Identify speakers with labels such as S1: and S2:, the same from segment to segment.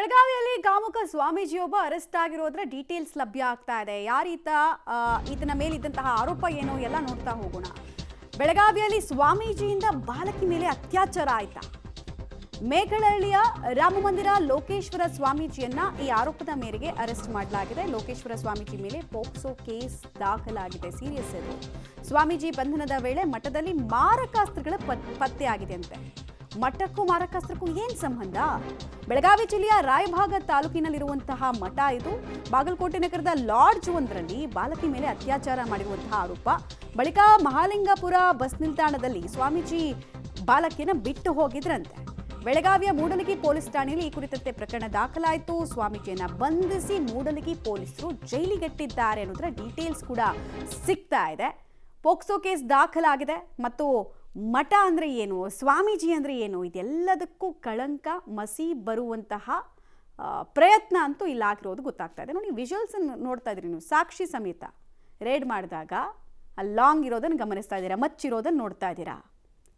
S1: ಬೆಳಗಾವಿಯಲ್ಲಿ ಕಾಮುಕ ಸ್ವಾಮೀಜಿಯೊಬ್ಬ arrest ಆಗಿರೋದ್ರ details ಲಭ್ಯ ಆಗ್ತಾ ಇದೆ. ಯಾರೀತ, ಈತನ ಮೇಲಿದ್ದಂತಹ ಆರೋಪ ಏನು ಎಲ್ಲ ನೋಡ್ತಾ ಹೋಗೋಣ. ಬೆಳಗಾವಿಯಲ್ಲಿ ಸ್ವಾಮೀಜಿಯಿಂದ ಬಾಲಕಿ ಮೇಲೆ ಅತ್ಯಾಚಾರ ಆಯ್ತಾ? ಮೇಘಳಹಳ್ಳಿಯ ರಾಮಮಂದಿರ ಲೋಕೇಶ್ವರ ಸ್ವಾಮೀಜಿಯನ್ನ ಈ ಆರೋಪದ ಮೇರೆಗೆ ಅರೆಸ್ಟ್ ಮಾಡಲಾಗಿದೆ. ಲೋಕೇಶ್ವರ ಸ್ವಾಮೀಜಿ ಮೇಲೆ ಪೋಕ್ಸೋ ಕೇಸ್ ದಾಖಲಾಗಿದೆ. ಸೀರಿಯಸ್ ಇದು. ಸ್ವಾಮೀಜಿ ಬಂಧನದ ವೇಳೆ ಮಠದಲ್ಲಿ ಮಾರಕಾಸ್ತ್ರಗಳ ಪತ್ತೆಯಾಗಿದೆ ಅಂತೆ. ಮಠಕ್ಕೂ ಮಾರಕಾಸ್ತ್ರಕ್ಕೂ ಏನ್ ಸಂಬಂಧ? ಬೆಳಗಾವಿ ಜಿಲ್ಲೆಯ ರಾಯಭಾಗ ತಾಲೂಕಿನಲ್ಲಿರುವಂತಹ ಮಠ ಇದು. ಬಾಗಲಕೋಟೆ ನಗರದ ಲಾಡ್ಜ್ ಒಂದರಲ್ಲಿ ಬಾಲಕಿ ಮೇಲೆ ಅತ್ಯಾಚಾರ ಮಾಡಿರುವಂತಹ ಆರೋಪ. ಬಳಿಕ ಮಹಾಲಿಂಗಪುರ ಬಸ್ ನಿಲ್ದಾಣದಲ್ಲಿ ಸ್ವಾಮೀಜಿ ಬಾಲಕಿಯನ್ನ ಬಿಟ್ಟು ಹೋಗಿದ್ರಂತೆ. ಬೆಳಗಾವಿಯ ಮೂಡಲಗಿ ಪೊಲೀಸ್ ಠಾಣೆಯಲ್ಲಿ ಈ ಕುರಿತಂತೆ ಪ್ರಕರಣ ದಾಖಲಾಯಿತು. ಸ್ವಾಮೀಜಿಯನ್ನ ಬಂಧಿಸಿ ಮೂಡಲಗಿ ಪೊಲೀಸರು ಜೈಲಿಗೆಟ್ಟಿದ್ದಾರೆ ಅನ್ನೋದರ ಡೀಟೇಲ್ಸ್ ಕೂಡ ಸಿಗ್ತಾ ಇದೆ. ಪೋಕ್ಸೋ ಕೇಸ್ ದಾಖಲಾಗಿದೆ. ಮತ್ತು ಮಠ ಅಂದರೆ ಏನು, ಸ್ವಾಮೀಜಿ ಅಂದರೆ ಏನು, ಇದೆಲ್ಲದಕ್ಕೂ ಕಳಂಕ ಮಸಿ ಬರುವಂತಹ ಪ್ರಯತ್ನ ಅಂತೂ ಇಲ್ಲ ಆಗಿರೋದು ಗೊತ್ತಾಗ್ತಾ ಇದೆ. ನೋಡಿ, ವಿಜುವಲ್ಸ್ ನೋಡ್ತಾ ಇದ್ರಿ ನೀವು. ಸಾಕ್ಷಿ ಸಮೇತ ರೇಡ್ ಮಾಡಿದಾಗ ಲಾಂಗ್ ಇರೋದನ್ನು ಗಮನಿಸ್ತಾ ಇದ್ದೀರಾ, ಮಚ್ಚಿರೋದನ್ನು ನೋಡ್ತಾ ಇದ್ದೀರಾ.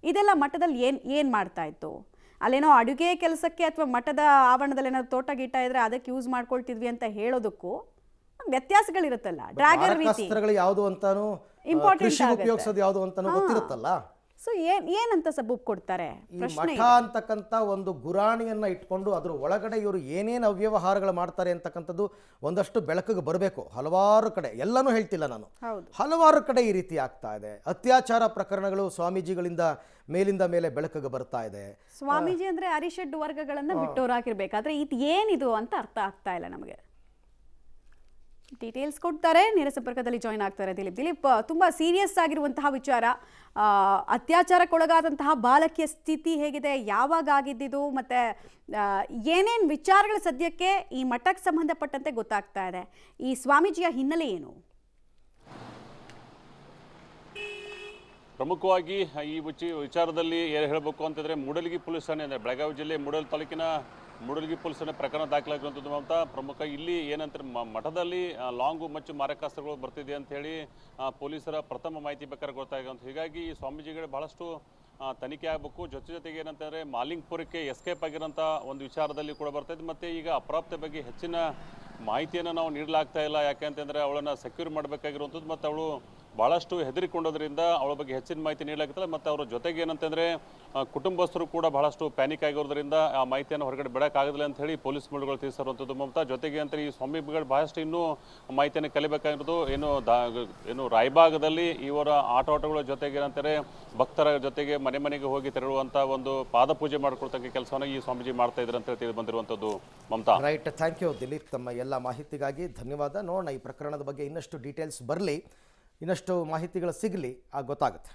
S1: ಇದೆಲ್ಲ ಮಠದಲ್ಲಿ ಏನು ಮಾಡ್ತಾ ಇತ್ತು? ಅಲ್ಲೇನೋ ಅಡುಗೆ ಕೆಲಸಕ್ಕೆ ಅಥವಾ ಮಠದ ಆವರಣದಲ್ಲಿ ಏನಾದ್ರು ತೋಟ ಗೀಟ ಇದ್ರೆ ಅದಕ್ಕೆ ಯೂಸ್ ಮಾಡ್ಕೊಳ್ತಿದ್ವಿ ಅಂತ ಹೇಳೋದಕ್ಕೂ ವ್ಯತ್ಯಾಸಗಳಿರುತ್ತಲ್ಲ. ಡ್ರ್ಯಾಗರ್ ರೀತಿ
S2: ಯಾವುದು ಅಂತಾನು ಇಂಪಾರ್ಟೆಂಟ್ ಉಪಯೋಗಿಸೋದು ಯಾವುದು ಅಂತಾನು ಗೊತ್ತಿರುತ್ತಲ್ಲ.
S1: ಸೊ ಏನಂತ ಸಬೂಬ್ ಕೊಡ್ತಾರೆ?
S2: ಮಠ ಅಂತಕ್ಕಂಥ ಒಂದು ಗುರಾಣಿಯನ್ನ ಇಟ್ಕೊಂಡು ಅದ್ರ ಒಳಗಡೆ ಇವರು ಏನೇನು ಅವ್ಯವಹಾರಗಳು ಮಾಡ್ತಾರೆ ಅಂತಕ್ಕಂಥದ್ದು ಒಂದಷ್ಟು ಬೆಳಕಿಗೆ ಬರಬೇಕು. ಹಲವಾರು ಕಡೆ, ಎಲ್ಲನೂ ಹೇಳ್ತಿಲ್ಲ ನಾನು, ಹಲವಾರು ಕಡೆ ಈ ರೀತಿ ಆಗ್ತಾ ಇದೆ. ಅತ್ಯಾಚಾರ ಪ್ರಕರಣಗಳು ಸ್ವಾಮೀಜಿಗಳಿಂದ ಮೇಲಿಂದ ಮೇಲೆ ಬೆಳಕಿಗೆ ಬರ್ತಾ ಇದೆ.
S1: ಸ್ವಾಮೀಜಿ ಅಂದ್ರೆ ಅರಿಷಡ್ ವರ್ಗಗಳನ್ನ ಬಿಟ್ಟೋರಾಗಿರ್ಬೇಕಾದ್ರೆ ಇದು ಏನಿದು ಅಂತ ಅರ್ಥ ಆಗ್ತಾ ಇಲ್ಲ ನಮಗೆ. ಡೀಟೇಲ್ಸ್ ಕೊಡ್ತಾರೆ. ನೇರ ಸಂಪರ್ಕದಲ್ಲಿ ಜಾಯ್ನ್ ಆಗ್ತಾರೆ ದಿಲೀಪ್. ತುಂಬಾ ಸೀರಿಯಸ್ ಆಗಿರುವಂತಹ ವಿಚಾರ. ಅತ್ಯಾಚಾರಕ್ಕೊಳಗಾದಂತಹ ಬಾಲಕಿಯ ಸ್ಥಿತಿ ಹೇಗಿದೆ, ಯಾವಾಗ ಆಗಿದ್ದಿದ್ದು, ಮತ್ತೆ ಏನೇನು ವಿಚಾರಗಳ ಸದ್ಯಕ್ಕೆ ಈ ಮಠಕ್ಕೆ ಸಂಬಂಧಪಟ್ಟಂತೆ ಗೊತ್ತಾಗ್ತಾ ಇದೆ. ಈ ಸ್ವಾಮೀಜಿಯ ಹಿನ್ನೆಲೆ ಏನು?
S3: ಪ್ರಮುಖವಾಗಿ ಈ ವಿಚಾರದಲ್ಲಿ ಏನು ಹೇಳಬೇಕು ಅಂತಂದರೆ, ಮೂಡಲಗಿ ಪೊಲೀಸ್ ಠಾಣೆ ಅಂದರೆ ಬೆಳಗಾವಿ ಜಿಲ್ಲೆ ಮೂಡಲ್ ತಾಲೂಕಿನ ಮೂಡಲಗಿ ಪೊಲೀಸ್ ಠಾಣೆ ಪ್ರಕರಣ ದಾಖಲಾಗಿರುವಂಥದ್ದು ಅಂತ. ಪ್ರಮುಖ ಇಲ್ಲಿ ಏನಂತಾರೆ, ಮಠದಲ್ಲಿ ಲಾಂಗು ಮತ್ತು ಮಾರಕಾಸ್ತ್ರಗಳು ಬರ್ತಿದೆ ಅಂತ ಹೇಳಿ ಪೊಲೀಸರ ಪ್ರಥಮ ಮಾಹಿತಿ ಬೇಕಾದ್ರೆ ಗೊತ್ತಾಗಿರುವಂಥ. ಹೀಗಾಗಿ ಈ ಸ್ವಾಮೀಜಿಗಳು ಬಹಳಷ್ಟು ತನಿಖೆ ಆಗಬೇಕು. ಜೊತೆಗೆ ಏನಂತಂದರೆ ಮಾಲಿಂಗಪುರಕ್ಕೆ ಎಸ್ಕೇಪ್ ಆಗಿರೋಂಥ ಒಂದು ವಿಚಾರದಲ್ಲಿ ಕೂಡ ಬರ್ತಾಯಿದೆ. ಮತ್ತು ಈಗ ಅಪ್ರಾಪ್ತೆ ಬಗ್ಗೆ ಹೆಚ್ಚಿನ ಮಾಹಿತಿಯನ್ನು ನಾವು ನೀಡಲಾಗ್ತಾ ಇಲ್ಲ. ಯಾಕೆ ಅಂತಂದರೆ ಅವಳನ್ನು ಸೆಕ್ಯೂರ್ ಮಾಡಬೇಕಾಗಿರುವಂಥದ್ದು ಮತ್ತು ಅವಳು ಭಾಳಷ್ಟು ಹೆದರಿಕೊಂಡೋದ್ರಿಂದ ಅವಳ ಬಗ್ಗೆ ಹೆಚ್ಚಿನ ಮಾಹಿತಿ ನೀಡಲಾಗ್ತದೆ. ಮತ್ತು ಅವರ ಜೊತೆಗೆ ಏನಂತಂದರೆ ಕುಟುಂಬಸ್ಥರು ಕೂಡ ಬಹಳಷ್ಟು ಪ್ಯಾನಿಕ್ ಆಗಿರೋದ್ರಿಂದ ಆ ಮಾಹಿತಿಯನ್ನು ಹೊರಗಡೆ ಬಿಡೋಕ್ಕಾಗೋದಿಲ್ಲ ಅಂತ ಹೇಳಿ ಪೊಲೀಸ್ ಮೂಲಗಳು ತಿಳಿಸಿರುವಂಥದ್ದು ಮಮತಾ. ಜೊತೆಗೆ ಅಂತ ಈ ಸ್ವಾಮಿಗಳು ಬಹಳಷ್ಟು ಇನ್ನೂ ಮಾಹಿತಿಯನ್ನು ಕಲಿಬೇಕಾಗಿರೋದು. ಏನು ರಾಯಭಾಗದಲ್ಲಿ ಇವರ ಆಟೋಟಗಳ ಜೊತೆಗೆ ಏನಂತಾರೆ ಭಕ್ತರ ಜೊತೆಗೆ ಮನೆಗೆ ಹೋಗಿ ತೆರಳುವಂಥ ಒಂದು ಪಾದಪೂಜೆ ಮಾಡಿಕೊಡ್ತಕ್ಕ ಕೆಲಸವನ್ನು ಈ ಸ್ವಾಮೀಜಿ ಮಾಡ್ತಾ ಇದ್ದಾರೆ ಅಂತ ಹೇಳಿ ಬಂದಿರುವಂಥದ್ದು Mamata.
S2: Right, thank you Dilip, ತಮ್ಮ ಎಲ್ಲ ಮಾಹಿತಿಗಾಗಿ ಧನ್ಯವಾದ. ನೋಡೋಣ ಈ ಪ್ರಕರಣದ ಬಗ್ಗೆ ಇನ್ನಷ್ಟು ಡೀಟೇಲ್ಸ್ ಬರಲಿ, ಇನ್ನಷ್ಟು ಮಾಹಿತಿಗಳು ಸಿಗಲಿ, ಗೊತ್ತಾಗುತ್ತೆ.